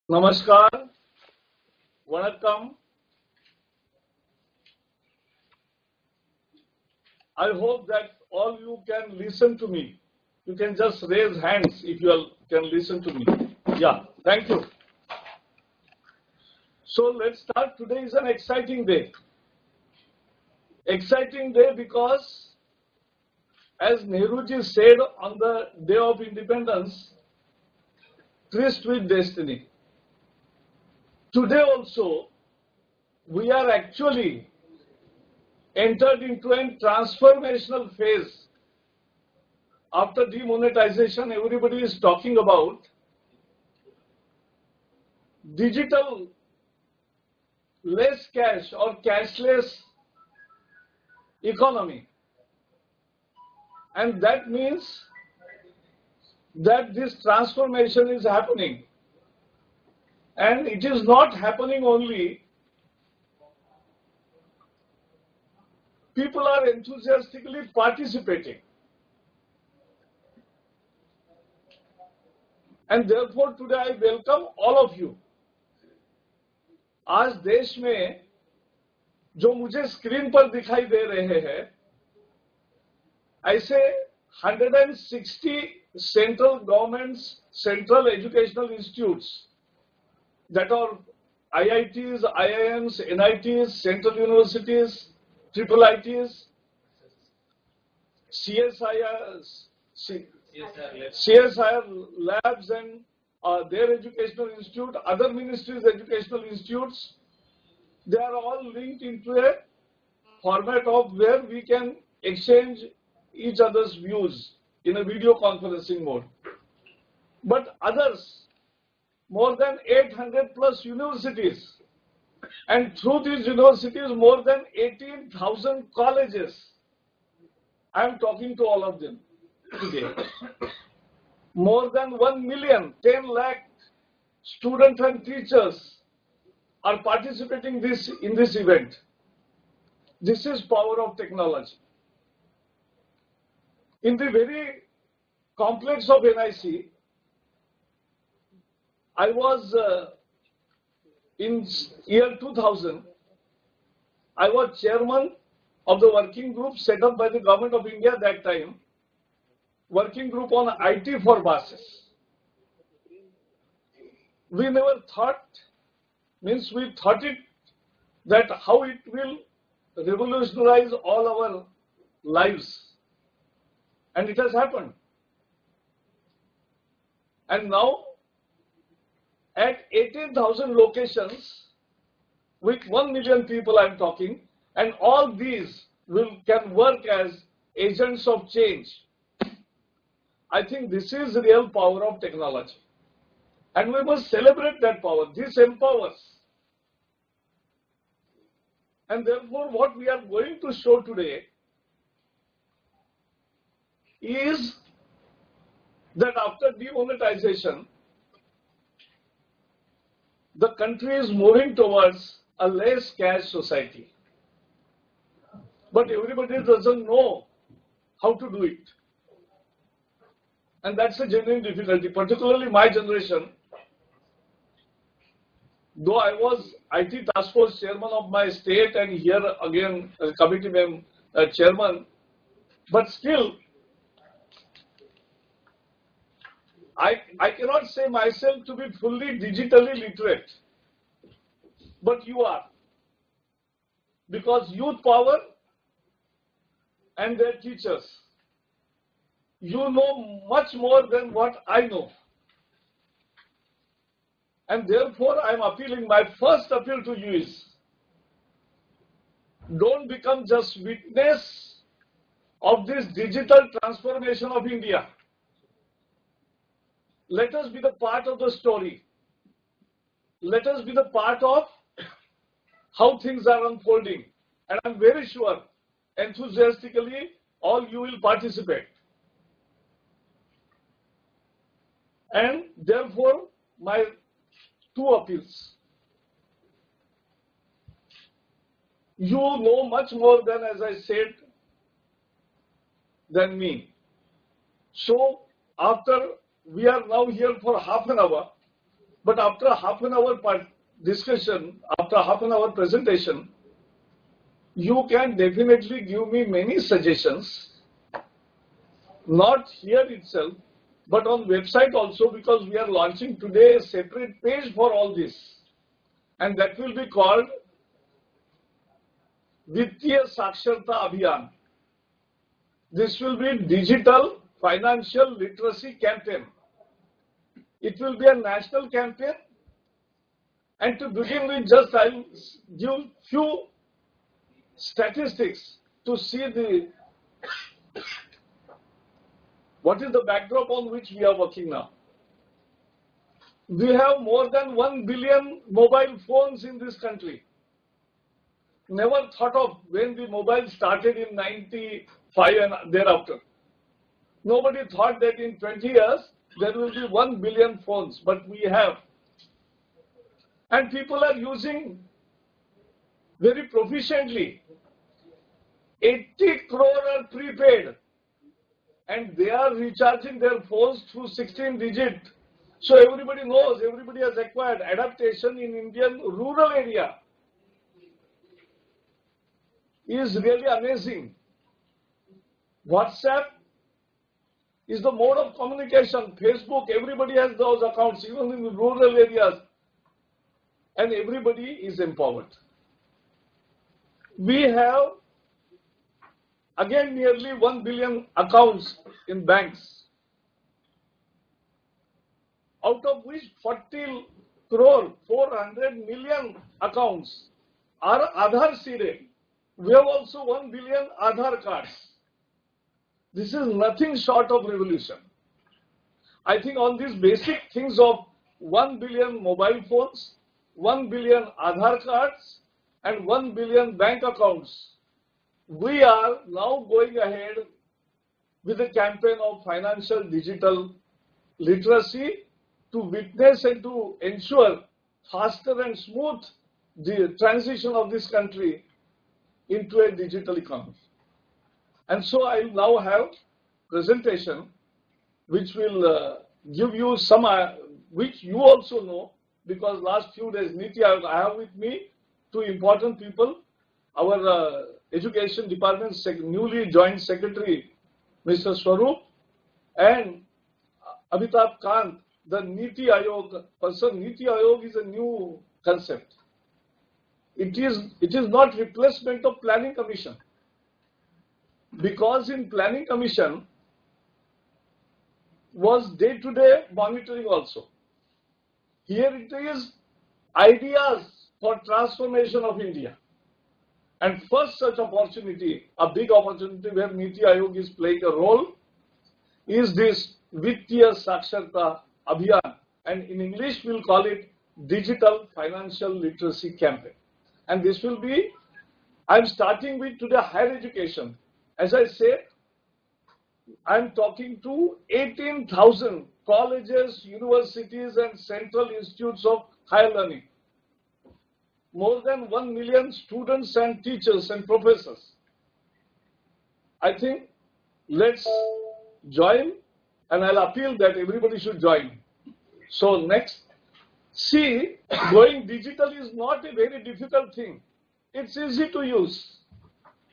Namaskar, Vanakkam. I hope that all you can listen to me. You can just raise hands if you all can listen to me. Yeah, thank you. So let's start. Today is an exciting day. Exciting day because, as Nehruji said on the day of independence, tryst with destiny. Today also, we are actually entered into a transformational phase. After demonetization, everybody is talking about digital less cash or cashless economy. And that means that this transformation is happening. And it is not happening only. People are enthusiastically participating. And therefore today I welcome all of you. आज देश में जो मुझे screen पर दिखाई दे रहे हैं, ऐसे 160 central governments, central educational institutes that are IITs, IIMs, NITs, central universities, triple ITs, CSIR labs and their educational institute, other ministries' educational institutes, they are all linked into a format of where we can exchange each other's views in a video conferencing mode. But others, more than 800 plus universities, and through these universities, more than 18,000 colleges. I am talking to all of them today. More than 1 million, 10 lakh students and teachers are participating in this event. This is power of technology. In the very complex of NIC, I was in year 2000, I was chairman of the working group set up by the government of India at that time, working group on IT for buses. We never thought, we thought it that how it will revolutionize all our lives. And it has happened. And now, at 18,000 locations, with 1 million people I am talking, and all these can work as agents of change. I think this is the real power of technology. And we must celebrate that power. This empowers. And therefore, what we are going to show today is that after demonetization, the country is moving towards a less cash society. But everybody doesn't know how to do it. And that's a genuine difficulty, particularly my generation. Though I was IT task force chairman of my state and here again committee chairman, but still, I cannot say myself to be fully digitally literate, but you are. Because youth power and their teachers, you know much more than what I know. And therefore, I am appealing, my first appeal to you is, don't become just witness of this digital transformation of India. Let us be the part of the story. Let us be the part of how things are unfolding. And I am very sure, enthusiastically, all you will participate. And therefore, my two appeals. You know much more than, as I said, than me. So, after we are now here for half an hour, But after half an hour discussion, after half an hour presentation, you can definitely give me many suggestions, not here itself, but on website also, because we are launching today a separate page for all this. And that will be called Vittiya Saksharta Abhiyan. This will be digital financial literacy campaign. It will be a national campaign. And to begin with, just I'll give few statistics to see what is the backdrop on which we are working now. We have more than 1 billion mobile phones in this country. Never thought of when the mobile started in 95 and thereafter. Nobody thought that in 20 years there will be 1 billion phones, but we have. And people are using very proficiently. 80 crore are prepaid, and they are recharging their phones through 16 digit. So everybody knows, everybody has acquired adaptation in Indian rural area. Is really amazing. WhatsApp is the mode of communication. Facebook, everybody has those accounts, even in the rural areas. And everybody is empowered. We have, again, nearly 1 billion accounts in banks, out of which 40 crore, 400 million accounts are Aadhaar seeded. We have also 1 billion Aadhaar cards. This is nothing short of revolution. I think on these basic things of 1 billion mobile phones, 1 billion Aadhaar cards, and 1 billion bank accounts, we are now going ahead with a campaign of financial digital literacy to witness and to ensure faster and smooth the transition of this country into a digital economy. And so I will now have presentation which will give you some, which you also know, because last few days NITI Aayog, I have with me two important people, our Education Department newly joined Secretary, Mr. Swaroop, and Amitabh Kant, the NITI Aayog person. NITI Aayog is a new concept. It is not replacement of Planning Commission, because in Planning Commission was day-to-day monitoring also. Here it is ideas for transformation of India. And first such opportunity, a big opportunity where NITI Aayog is playing a role, is this Vittiya Saksharta Abhiyan. And in English we'll call it Digital Financial Literacy Campaign. And this will be, I'm starting with today higher education. As I said, I'm talking to 18,000 colleges, universities, and central institutes of higher learning. More than 1 million students and teachers and professors. I think let's join, and I'll appeal that everybody should join. So next, see, going digital is not a very difficult thing. It's easy to use.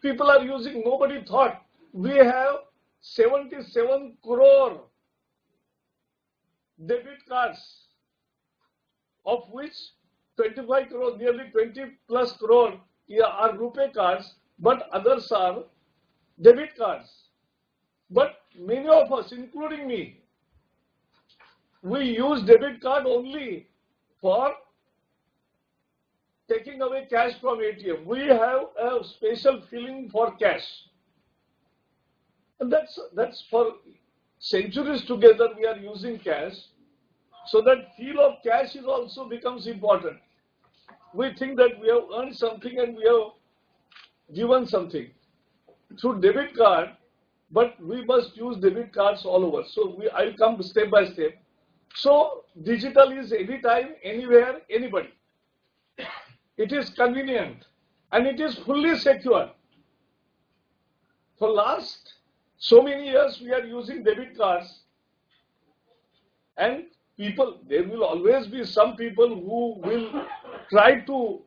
People are using, nobody thought. We have 77 crore debit cards, of which 25 crore, nearly 20 plus crore are RuPay cards, but others are debit cards. But many of us, including me, we use debit card only for taking away cash from ATM. We have a special feeling for cash. And that's for centuries together we are using cash. So that feel of cash is also becomes important. We think that we have earned something and we have given something through debit card, but we must use debit cards all over. So I'll come step by step. So digital is anytime, anywhere, anybody. It is convenient and it is fully secure. For last so many years we are using debit cards, and people, there will always be some people who will try to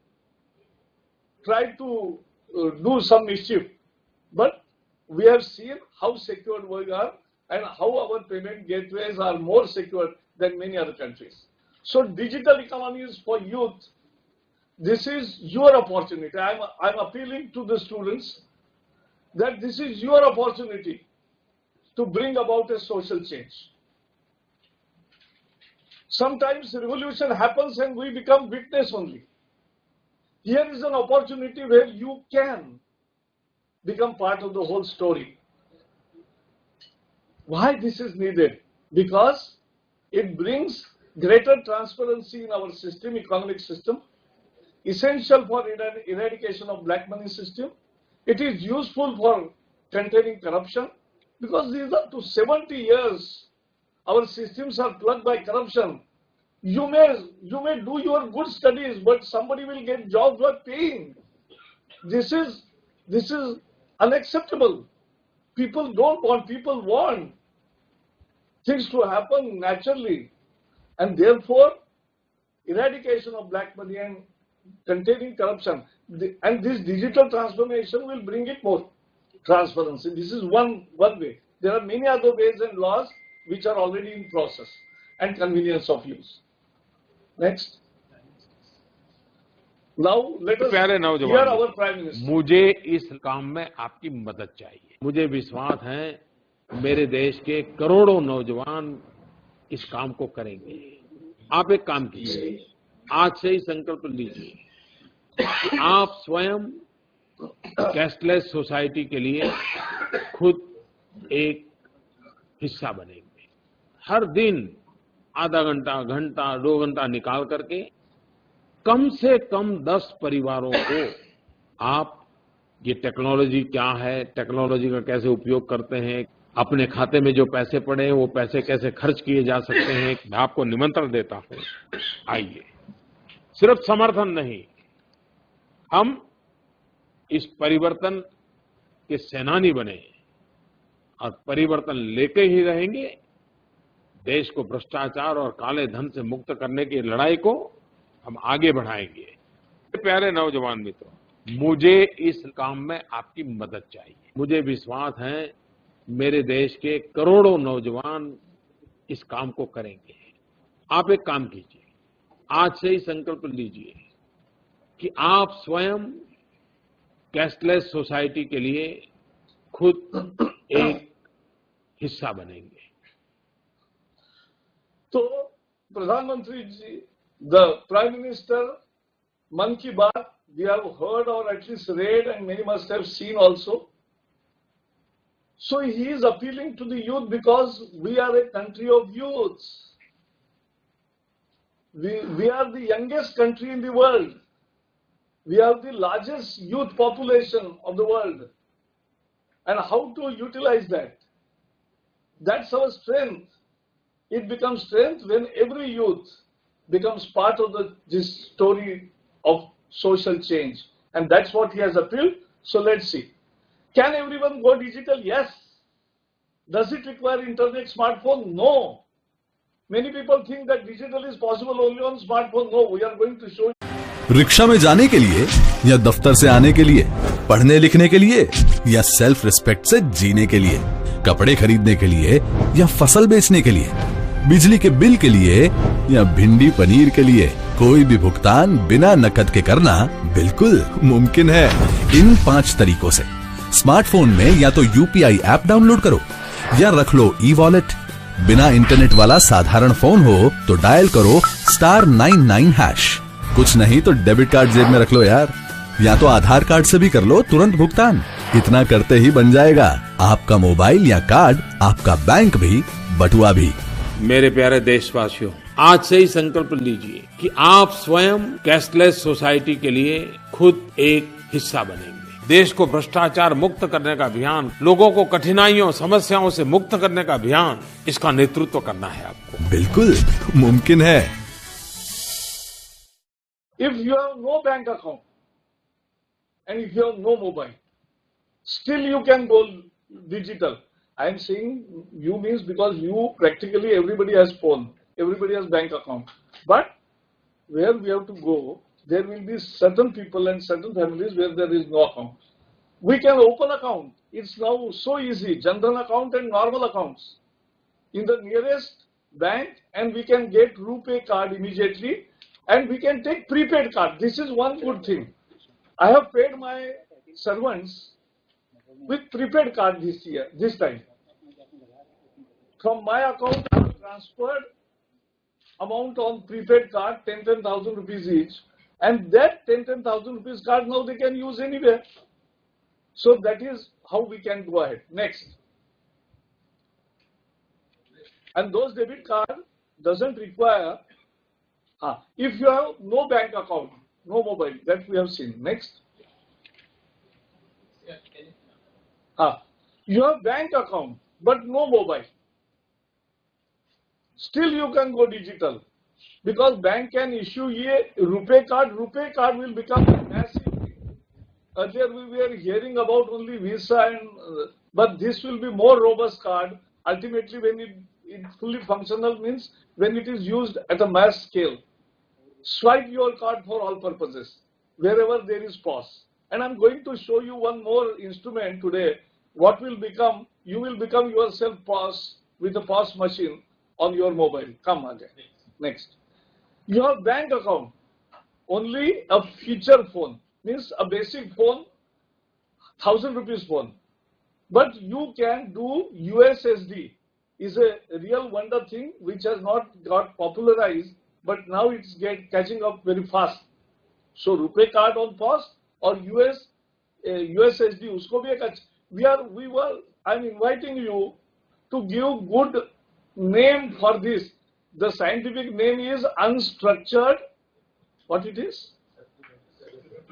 do some mischief. But we have seen how secured we are and how our payment gateways are more secure than many other countries. So digital economy is for youth. This is your opportunity. I'm appealing to the students that this is your opportunity to bring about a social change. Sometimes revolution happens and we become witness only. Here is an opportunity where you can become part of the whole story. Why this is needed? Because it brings greater transparency in our system, economic system, essential for eradication of black money system. It is useful for containing corruption, because these are to 70 years our systems are plugged by corruption. You may do your good studies, but somebody will get jobs for paying. This is unacceptable. People don't want, people want things to happen naturally. And therefore, eradication of black money and containing corruption, and this digital transformation will bring it more transparency. This is one way. There are many other ways and laws which are already in process and convenience of use. Next. Now let us प्यारे hear नौजवान, our Prime Minister. मुझे इस काम में आपकी मदद चाहिए। मुझे विश्वास है मेरे देश के करोड़ों नौजवान इस काम को करेंगे। आप एक काम कीजिए, आज से ही संकल्प लीजिए कि आप स्वयं कैशलेस सोसाइटी के लिए खुद एक हिस्सा बनेंगे। हर दिन आधा घंटा, घंटा, 2 घंटा निकाल करके कम से कम 10 परिवारों को आप ये टेक्नोलॉजी क्या है, टेक्नोलॉजी का कैसे उपयोग करते हैं, अपने खाते में जो पैसे पड़े हैं वो पैसे कैसे खर्च किए जा सकते हैं, मैं आपको निमंत्रण देता हूं। आइए, सिर्फ समर्थन नहीं, हम इस परिवर्तन के सेनानी बने और परिवर्तन लेके ही रहेंगे। देश को भ्रष्टाचार और काले धन से मुक्त करने की लड़ाई को हम आगे बढ़ाएंगे। प्यारे नौजवान मित्रों, मुझे इस काम में आपकी मदद चाहिए। मुझे विश्वास है मेरे देश के करोड़ों नौजवान इस काम को करेंगे। आप एक काम कीजिए, आज से ही संकल्प लीजिए कि आप स्वयं कैशलेस सोसाइटी के लिए खुद एक हिस्सा बनेंगे। तो प्रधानमंत्री जी, the Prime Minister, Man Ki Baat, we have heard or at least read, and many must have seen also. So he is appealing to the youth because we are a country of youths. We are the youngest country in the world. We have the largest youth population of the world. And how to utilize that? That's our strength. It becomes strength when every youth becomes part of this story of social change. And that's what he has appealed. So let's see. Can everyone go digital? Yes. Does it require internet, smartphone? No. Many people think that digital is possible only on smartphone. No, we are going to show you. Rickshaw में जाने के लिए या दफ्तर से आने के लिए, पढ़ने लिखने के लिए या सेल्फ रिस्पेक्ट से जीने के लिए, कपड़े खरीदने के लिए या फसल बेचने के लिए, बिजली के बिल के लिए या भिंडी पनीर के लिए, कोई भी भुगतान बिना नकद के करना बिल्कुल मुमकिन है इन 5 तरीकों से। स्मार्टफोन में या तो यूपीआई ऐप डाउनलोड करो या रख लो ई वॉलेट। बिना इंटरनेट वाला साधारण फोन हो तो डायल करो *99#। कुछ नहीं तो डेबिट कार्ड जेब में रख लो यार, या तो आधार कार्ड से भी कर लो तुरंत भुगतान। इतना करते ही बन जाएगा आपका मोबाइल या कार्ड, आपका बैंक भी, बटुआ भी। मेरे प्यारे देशवासियों, आज से ही संकल्प लीजिए कि आप स्वयं कैशलेस सोसाइटी के लिए खुद एक हिस्सा बनेंगे। देश को भ्रष्टाचार मुक्त करने का अभियान, लोगों को कठिनाइयों, समस्याओं से मुक्त करने का अभियान, इसका नेतृत्व करना है आपको। बिल्कुल मुमकिन है। If you have no bank account and if you have no mobile, still you can go digital. I am saying you means because you practically everybody has phone. everybody has bank account. But where we have to go, there will be certain people and certain families where there is no account. We can open account. It's now so easy, Jan-Dhan account and normal accounts in the nearest bank, and we can get RuPay card immediately, and we can take prepaid card. This is one good thing. I have paid my servants with prepaid card this time. From my account, I have transferred amount on prepaid card, 10,000 rupees each, and that 10,000 rupees card now they can use anywhere. So that is how we can go ahead. Next. And those debit card doesn't require, if you have no bank account, no mobile, that we have seen. Next. You have bank account, but no mobile. Still you can go digital, because bank can issue a RuPay card. RuPay card will become a massive thing. Earlier we were hearing about only Visa, and but this will be more robust card. Ultimately, when it's fully functional, means when it is used at a mass scale. Swipe your card for all purposes, wherever there is POS. And I'm going to show you one more instrument today. What will become, you will become yourself POS with a POS machine on your mobile. Come again. Next. You have bank account. Only a feature phone. Means a basic phone, 1,000 rupees phone. But you can do USSD. Is a real wonder thing which has not got popularized, but now it's catching up very fast. So RuPay card on POS or USSD. Usko bhi I'm inviting you to give good name for this. The scientific name is unstructured. What it is?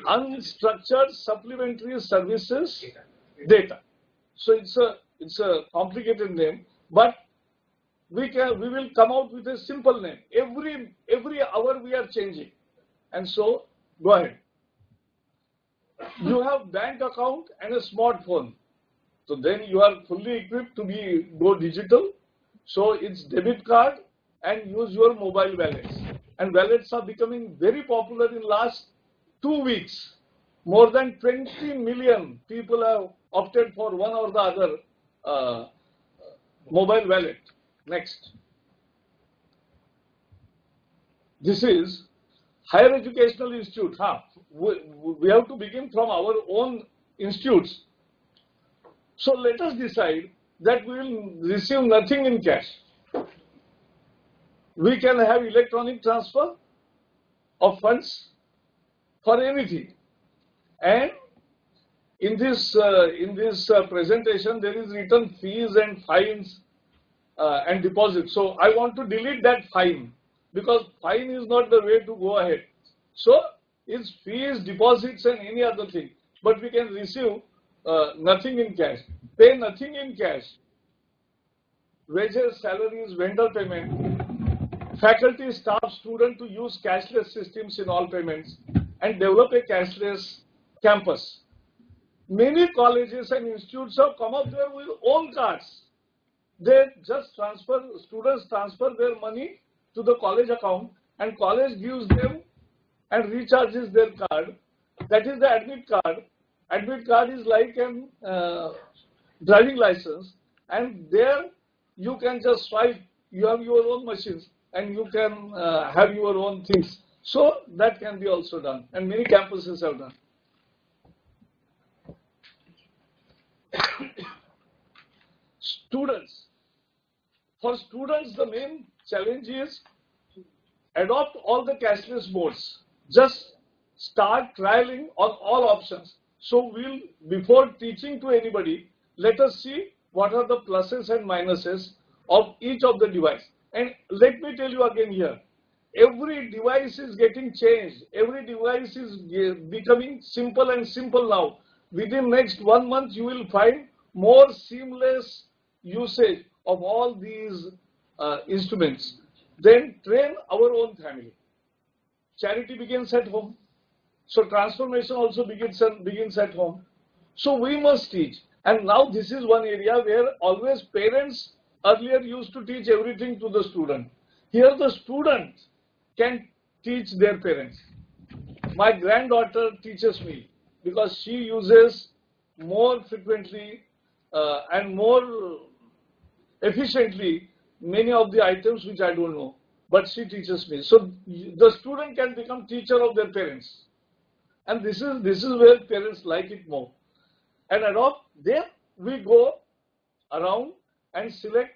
Unstructured supplementary services data. So it's a complicated name, but we will come out with a simple name. Every hour we are changing, and so go ahead. You have bank account and a smartphone, so then you are fully equipped to go digital. So it's debit card and use your mobile wallets. And wallets are becoming very popular in last 2 weeks. More than 20 million people have opted for one or the other mobile wallet. Next. This is higher educational institute. We have to begin from our own institutes. So let us decide that we will receive nothing in cash. We can have electronic transfer of funds for anything. And in this presentation, there is written fees and fines and deposits. So I want to delete that fine, because fine is not the way to go ahead. So it's fees, deposits and any other thing. But we can receive nothing in cash, pay nothing in cash. Wages, salaries, vendor payment, faculty, staff, student to use cashless systems in all payments and develop a cashless campus. Many colleges and institutes have come up there with own cards. They just students transfer their money to the college account, and college gives them and recharges their card. That is the admit card. Admit card is like a driving license, and there you can just swipe. You have your own machines, and you can have your own things. So that can be also done, and many campuses have done. Students. For students, the main challenge is adopt all the cashless modes. Just start trialing on all options. So before teaching to anybody, let us see what are the pluses and minuses of each of the device. And let me tell you again here, every device is getting changed. Every device is becoming simple and simple now. Within next 1 month, you will find more seamless usage of all these instruments. Then train our own family. Charity begins at home. So transformation also begins at home. So we must teach. And now this is one area where always parents earlier used to teach everything to the student. Here the student can teach their parents. My granddaughter teaches me because she uses more frequently and more efficiently many of the items which I don't know, but she teaches me. So the student can become teacher of their parents, and this is where parents like it more and adopt. Then we go around and select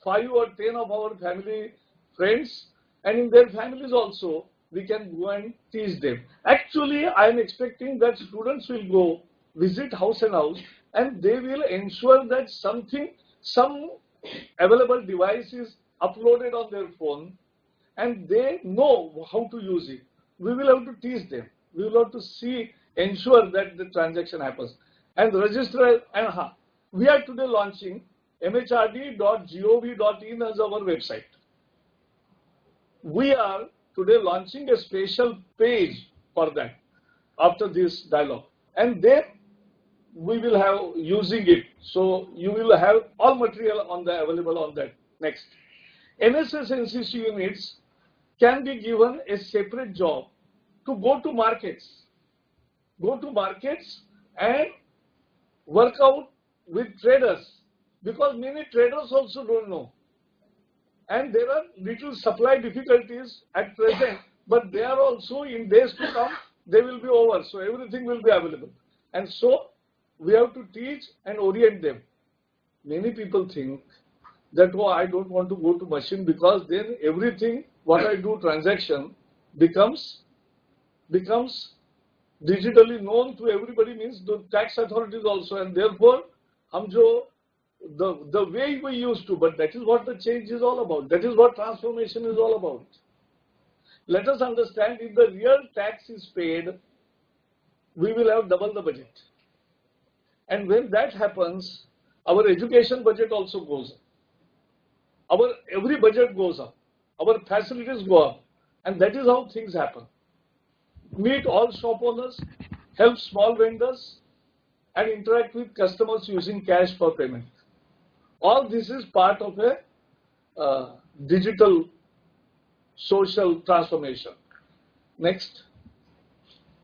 5 or 10 of our family friends, and in their families also we can go and teach them. Actually, I am expecting that students will go visit house and house, and they will ensure that some available device is uploaded on their phone, and they know how to use it. We will have to teach them. We will have to ensure that the transaction happens. And register, and we are today launching mhrd.gov.in as our website. We are today launching a special page for that after this dialogue. And then we will have using it. So you will have all material on the available on that. Next. NSS NCC units can be given a separate job to go to markets. Go to markets and work out with traders, because many traders also don't know. And there are little supply difficulties at present, but they are also in days to come, they will be over. So everything will be available. And so we have to teach and orient them. Many people think that, oh, I don't want to go to machine, because then everything what I do transaction becomes digitally known to everybody, means the tax authorities also, and therefore the way we used to, but that is what the change is all about. That is what transformation is all about. Let us understand, if the real tax is paid, we will have double the budget. And when that happens, our education budget also goes up. Every budget goes up. Our facilities go up. And that is how things happen. Meet all shop owners, help small vendors, and interact with customers using cash for payment. All this is part of a digital social transformation. Next.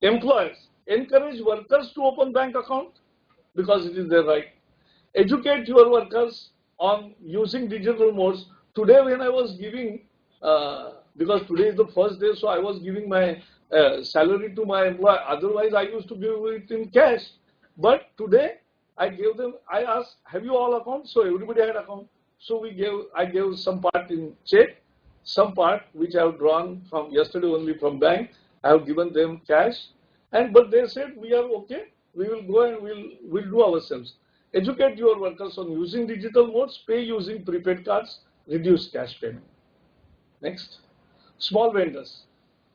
Employers, encourage workers to open bank account because it is their right. Educate your workers on using digital modes. Today when I was giving, because today is the first day, so I was giving my salary to my employer. Otherwise I used to give it in cash. But today I gave them, I asked, have you all accounts? So everybody had account. So I gave some part in check, some part which I have drawn from yesterday only from bank. I have given them cash. But they said, we are okay. We will go and we'll do ourselves. Educate your workers on using digital modes, pay using prepaid cards, reduce cash payment. Next. Small vendors.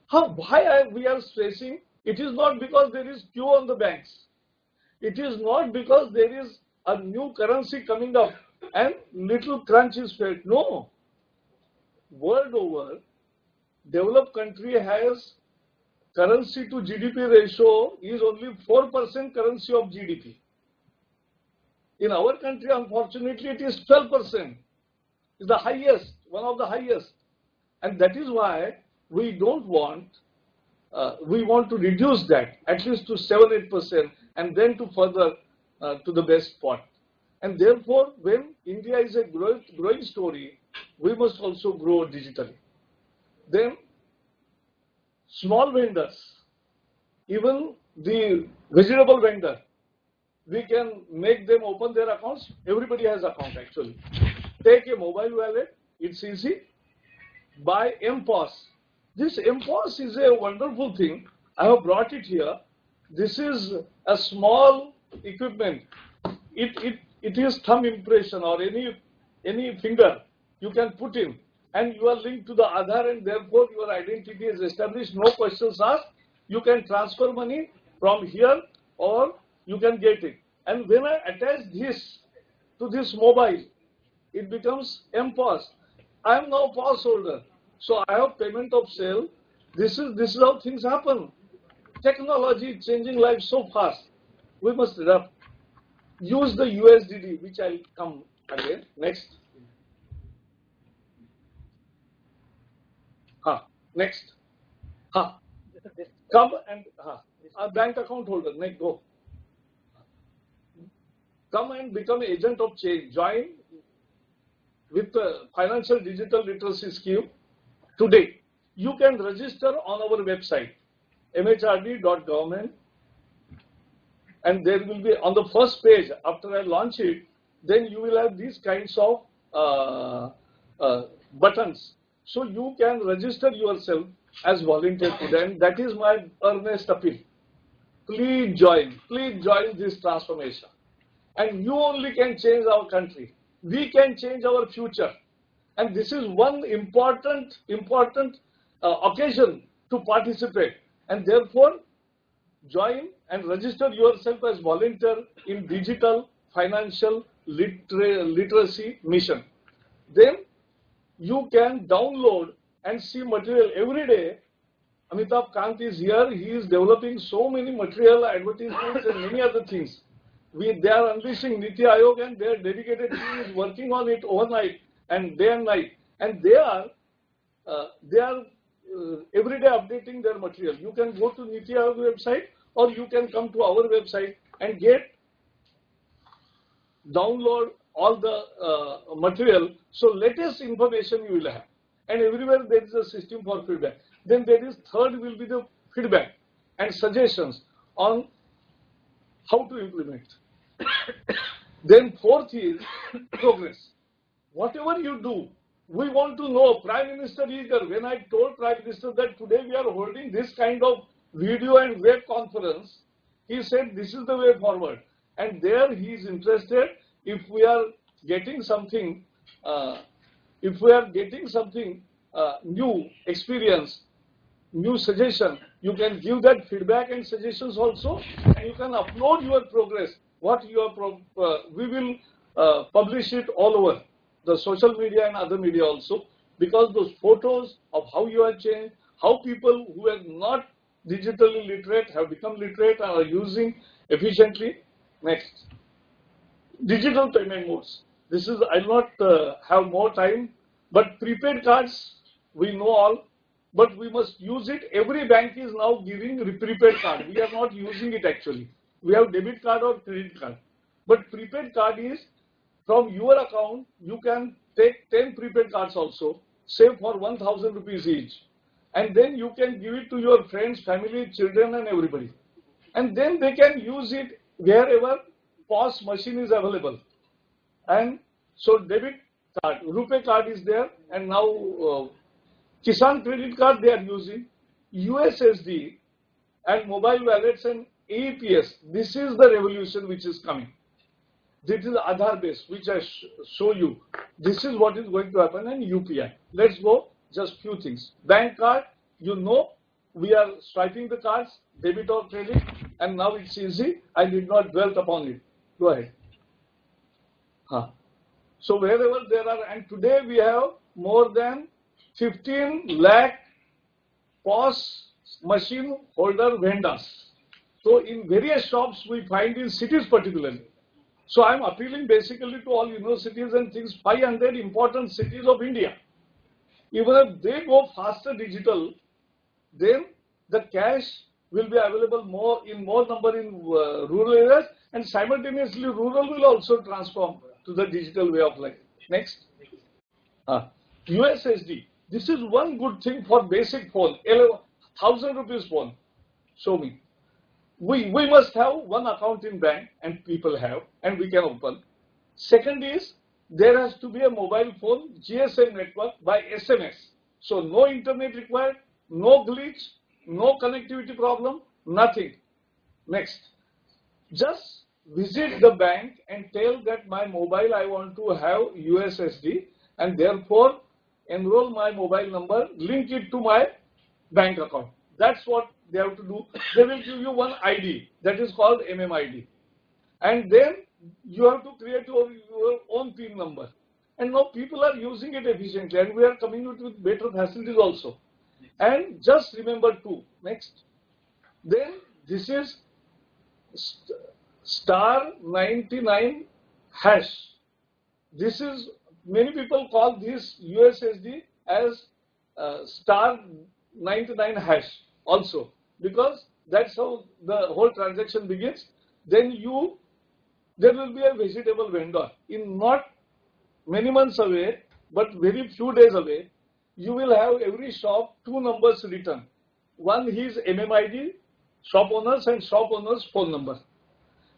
Why we are stressing? It is not because there is queue on the banks. It is not because there is a new currency coming up and little crunch is felt. No. World over, developed country has currency to GDP ratio is only 4% currency of GDP. In our country, unfortunately, it is 12%. It's the highest, one of the highest. And that is why we don't want, we want to reduce that at least to 7-8% and then to further to the best spot. And therefore, when India is a growing story, we must also grow digitally. Then, small vendors, even the vegetable vendor, we can make them open their accounts. Everybody has account actually. Take a mobile wallet, it's easy. Buy MPOS. This MPOS is a wonderful thing. I have brought it here. This is a small equipment. It is thumb impression or any finger you can put in, and you are linked to the Aadhaar, and therefore your identity is established. No questions asked. You can transfer money from here or you can get it. And when I attach this to this mobile, it becomes MPOS. I am now POS holder. So I have payment of sale. This is how things happen. Technology is changing life so fast. We must adapt. Use the USSD, which I'll come again. Next. Next. Come and a bank account holder. Next, go. Come and become agent of change. Join with the financial digital literacy scheme today. You can register on our website, mhrd.government, and there will be on the first page after I launch it, then you will have these kinds of buttons. So you can register yourself as volunteer today, and that is my earnest appeal. Please join this transformation. And you only can change our country. We can change our future. And this is one important occasion to participate. And therefore, join and register yourself as volunteer in digital financial literacy mission. Then you can download and see material every day. Amitabh Kant is here. He is developing so many material, advertisements and many other things. They are unleashing NITI Aayog, and their dedicated team is working on it overnight and day and night. And they are every day updating their material. You can go to NITI Aayog website, or you can come to our website and download all the material. So latest information you will have. And everywhere there is a system for feedback. Then there is third will be the feedback and suggestions on how to implement. Then fourth is progress. Whatever you do, we want to know. Prime Minister is there. When I told Prime Minister that today we are holding this kind of video and web conference, he said this is the way forward. And there he is interested. If we are getting something, new experience, new suggestion, you can give that feedback and suggestions also, and you can upload your progress. What you are, we will publish it all over the social media and other media also, because those photos of how you are changed, how people who are not digitally literate have become literate and are using efficiently. Next, digital payment modes. This is, I'll not have more time, but prepaid cards, we know all, but we must use it. Every bank is now giving prepaid card. We are not using it actually. We have debit card or credit card. But prepaid card is from your account, you can take 10 prepaid cards also, save for 1,000 rupees each. And then you can give it to your friends, family, children and everybody. And then they can use it wherever POS machine is available. And so debit card, RuPay card is there, and now Kisan credit card they are using, USSD and mobile wallets and AEPS. This is the revolution which is coming. This is Aadhaar base, which I show you. This is what is going to happen in UPI. Let's go, just few things. Bank card, you know, we are swiping the cards, debit or credit, and now it's easy. I did not dwell upon it. Go ahead. So wherever there are, and today we have more than 15 lakh POS machine holder vendors. So in various shops we find in cities particularly. So I am appealing basically to all universities and things, 500 important cities of India. Even if they go faster digital, then the cash will be available more number in rural areas, and simultaneously rural will also transform to the digital way of life. Next. USSD. This is one good thing for basic phone, 1,000 rupees phone. Show me. We must have one account in bank, and people have, and we can open. Second is, there has to be a mobile phone GSM network by SMS. So no internet required, no glitch, no connectivity problem, nothing. Next. Just visit the bank and tell that my mobile I want to have USSD, and therefore enroll my mobile number, link it to my bank account. That's what they have to do. They will give you one ID that is called MMID. And then you have to create your own PIN number. And now people are using it efficiently, and we are coming out with better facilities also. And just remember too, next. Then this is *99#. This is, many people call this USSD as 99 hash also, because that's how the whole transaction begins. Then there will be a vegetable vendor in not many months away, but very few days away. You will have every shop 2 numbers written. One is MMID, shop owners, and shop owners phone number.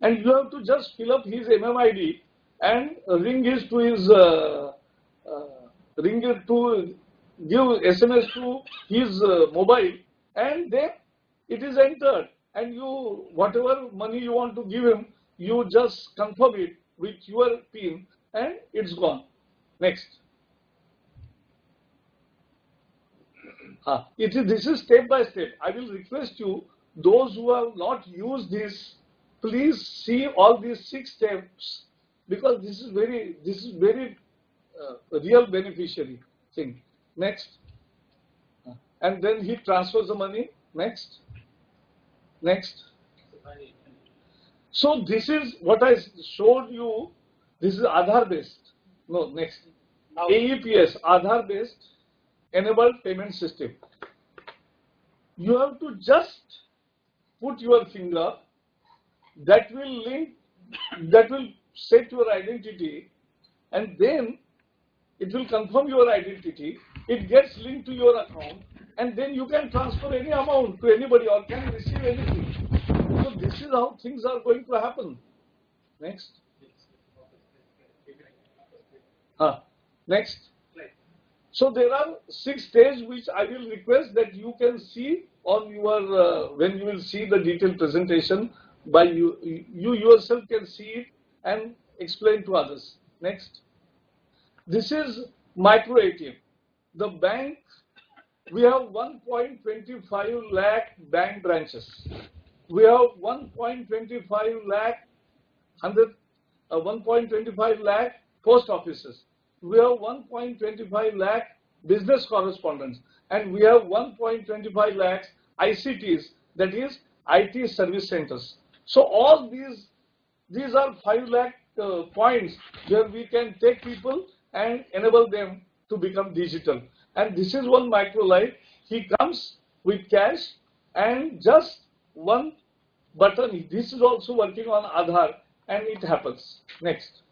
And you have to just fill up his MMID and ring it to give SMS to his mobile, and then it is entered. And you, whatever money you want to give him, you just confirm it with your PIN, and it's gone. Next. This is step by step. I will request you, those who have not used this, please see all these 6 steps, because this is very real beneficiary thing. Next. And then he transfers the money. Next. Next. So this is what I showed you. This is Aadhaar based. No, next. AEPS, Aadhaar based enabled payment system. You have to just put your finger, that will link, that will set your identity, and then it will confirm your identity. It gets linked to your account, and then you can transfer any amount to anybody or can receive anything. So this is how things are going to happen. Next. Next. So there are 6 stages which I will request that you can see on your when you will see the detailed presentation. By you yourself can see it and explain to others. Next. This is micro ATM. The bank, we have 1.25 lakh bank branches. We have 1.25 lakh post offices. We have 1.25 lakh business correspondents, and we have 1.25 lakhs ICTs, that is IT service centers. So all these are 5 lakh points where we can take people and enable them to become digital. And this is one micro life. He comes with cash and just one button. This is also working on Aadhaar, and it happens. Next.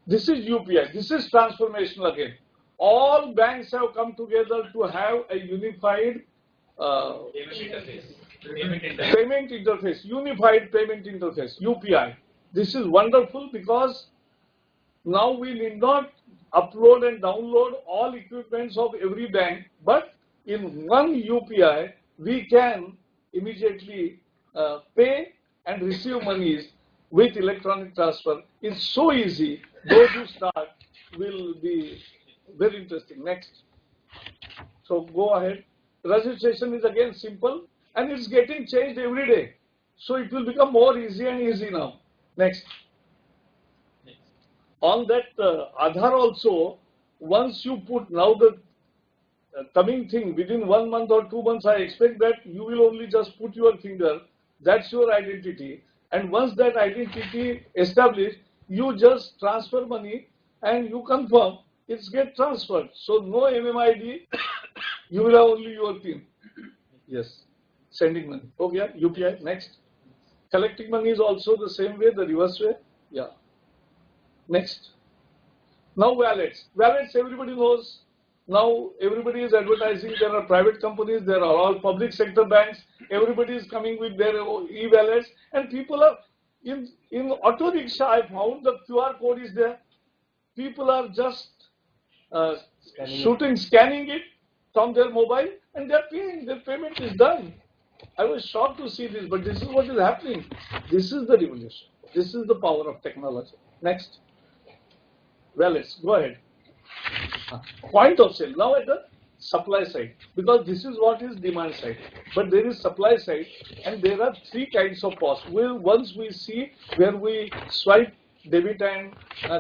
This is UPI. This is transformational again. All banks have come together to have a unified payment interface, unified payment interface, UPI. This is wonderful because now we need not upload and download all equipments of every bank, but in one UPI we can immediately pay and receive monies with electronic transfer. It's so easy. Those who start will be very interesting. Next. So go ahead. Registration is again simple, and it's getting changed every day. So it will become more easy and easy now. Next. On that Aadhaar also, once you put now the coming thing within 1 month or 2 months, I expect that you will only just put your finger. That's your identity. And once that identity established, you just transfer money and you confirm, it's get transferred. So no MMID, you will have only your PIN. Yes. Sending money. Okay, UPI. Next. Collecting money is also the same way, the reverse way. Yeah. Next. Now wallets. Wallets everybody knows. Now everybody is advertising. There are private companies, there are all public sector banks. Everybody is coming with their e-wallets, and people are in auto rickshaw. I found the QR code is there. People are just scanning it from their mobile, and they are paying. Their payment is done. I was shocked to see this, but this is what is happening. This is the revolution. This is the power of technology. Next. Wallets. Go ahead. Point of sale. Now at the supply side, because this is what is demand side, but there is supply side, and there are 3 kinds of POS. Once we see where we swipe debit and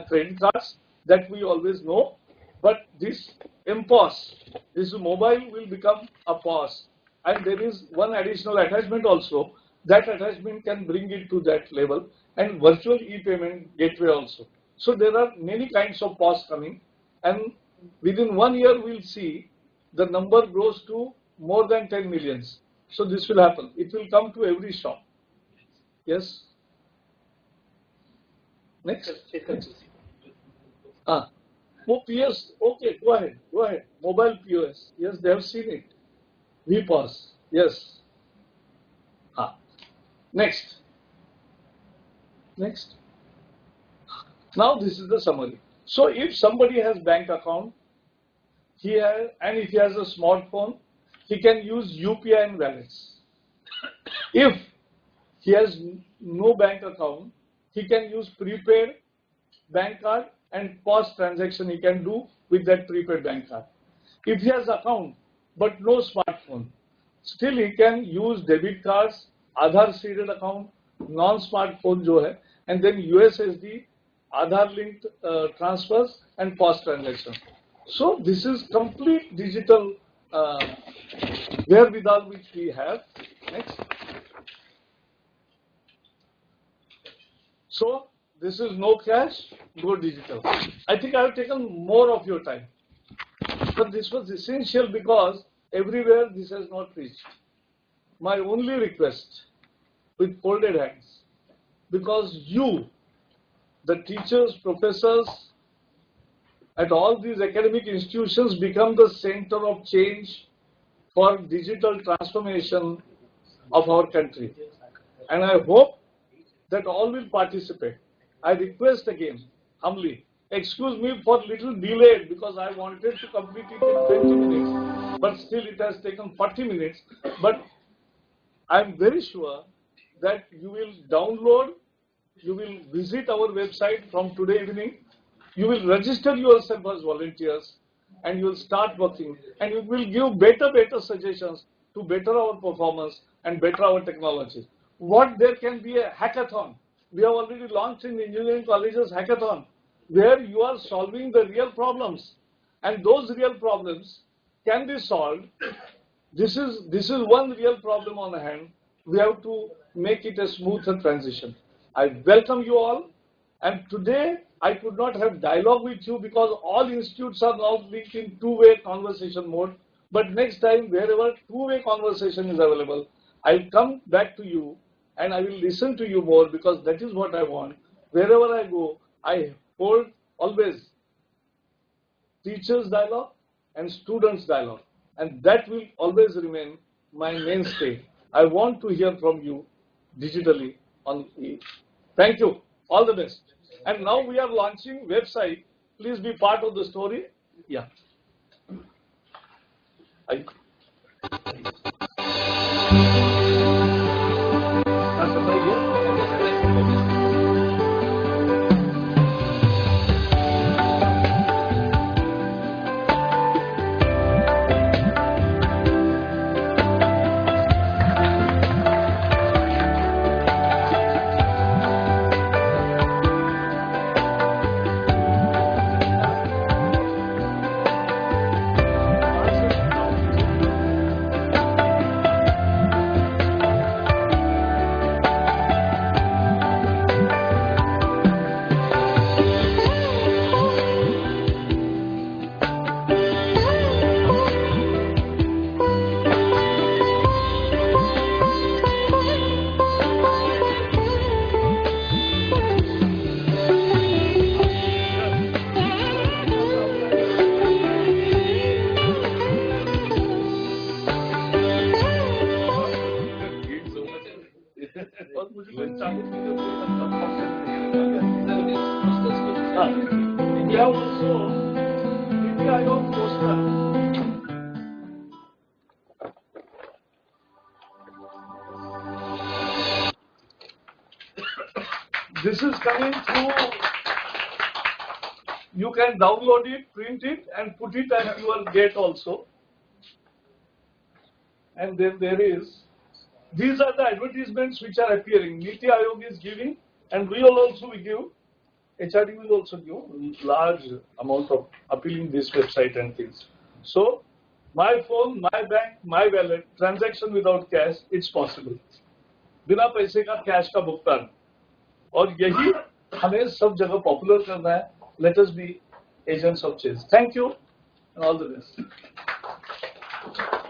credit cards, that we always know, but this MPOS, this mobile will become a POS, and there is one additional attachment also. That attachment can bring it to that level, and virtual e-payment gateway also. So there are many kinds of POS coming, and within 1 year we'll see the number grows to more than 10 millions. So this will happen. It will come to every shop. Yes. Next. Ah. Oh, PS. Okay, go ahead. Go ahead. Mobile POS. Yes, they have seen it. VPOS. Yes. Ah. Next. Next. Now this is the summary. So if somebody has bank account, and if he has a smartphone, he can use UPI and wallets. If he has no bank account, he can use prepaid bank card and POS transaction he can do with that prepaid bank card. If he has account but no smartphone, still he can use debit cards, Aadhaar seeded account, non-smartphone jo hai, and then USSD, Aadhaar linked transfers and POS transaction. So this is complete digital wherewithal which we have. Next. So this is no cash, go digital. I think I have taken more of your time, but this was essential because everywhere this has not reached. My only request with folded hands, because you, the teachers, professors at all these academic institutions become the center of change for digital transformation of our country. And I hope that all will participate. I request again, humbly, excuse me for little delayed because I wanted to complete it in 20 minutes, but still it has taken 40 minutes. But I am very sure that you will download, you will visit our website from today evening, you will register yourself as volunteers, and you will start working, and you will give better suggestions to better our performance and better our technology. What there can be a hackathon. We have already launched in engineering colleges hackathon, where you are solving the real problems, and those real problems can be solved. This is one real problem on hand. We have to make it a smoother transition. I welcome you all, and today I could not have dialogue with you because all institutes are now linked in two-way conversation mode. But next time, wherever two-way conversation is available, I'll come back to you and I will listen to you more because that is what I want. Wherever I go, I hold always teachers dialogue and students dialogue, and that will always remain my mainstay. I want to hear from you digitally on E. Thank you. All the best. And now we are launching website. Please be part of the story. Yeah. We have also NITI Aayog poster. This is coming through. You can download it, print it, and put it at your gate also. And then there is. These are the advertisements which are appearing. NITI Aayog is giving, and we will also give. HRD will also give large amount of appealing this website and things. So, my phone, my bank, my wallet, transaction without cash, it's possible. बिना पैसे का cash का भुगतान, और यही हमें सब जगह पॉपुलर करना है. Let us be agents of change. Thank you and all the best.